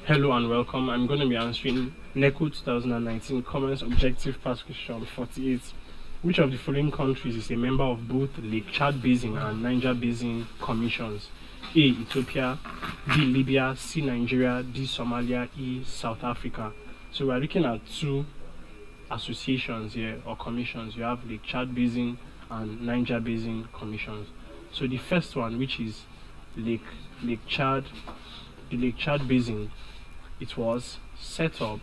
Hello and welcome. I'm going to be answering NECO 2019 Commons Objective Past Question 48. Which of the following countries is a member of both Lake Chad Basin and Niger Basin Commissions? A. Ethiopia, B. Libya, C. Nigeria, D. Somalia, E. South Africa. So we're looking at two associations here, or commissions. You have Lake Chad Basin and Niger Basin Commissions. So the first one, which is the Lake Chad Basin, it was set up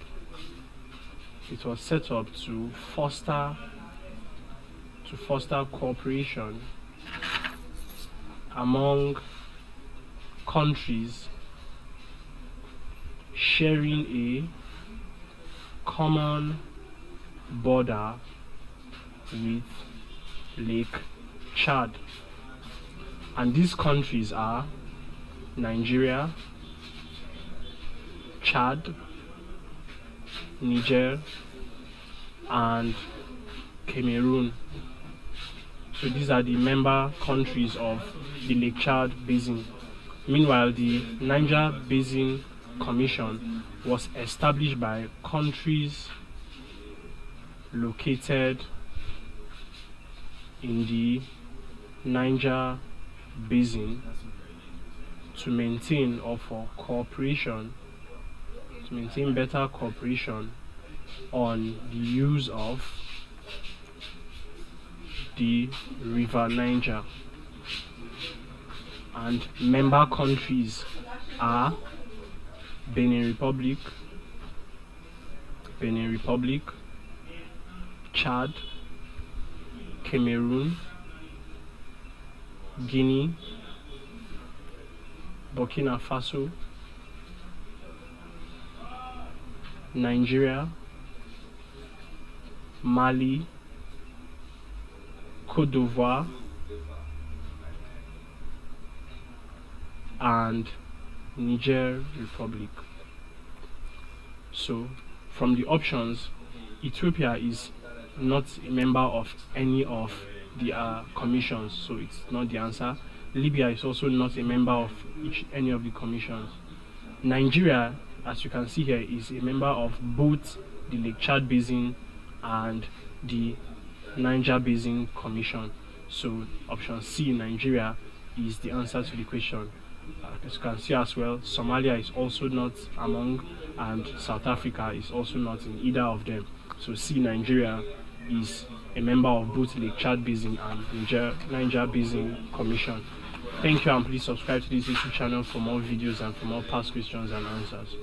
to foster cooperation among countries sharing a common border with Lake Chad, and these countries are Nigeria, Chad, Niger, and Cameroon. So these are the member countries of the Lake Chad Basin. Meanwhile, the Niger Basin Commission was established by countries located in the Niger Basin to maintain better cooperation on the use of the River Niger. And member countries are Benin Republic, Chad, Cameroon, Guinea, Burkina Faso, Nigeria, Mali, Côte d'Ivoire, and Niger Republic. So from the options, Ethiopia is not a member of any of the commissions, so it's not the answer. Libya is also not a member of any of the commissions. Nigeria, as you can see here, is a member of both the Lake Chad Basin and the Niger Basin Commission. So option C, Nigeria, is the answer to the question. As you can see as well, Somalia is also not among, and South Africa is also not in either of them. So C, Nigeria, is a member of both Lake Chad Basin and Niger Basin Commission. Thank you, and please subscribe to this YouTube channel for more videos and for more past questions and answers.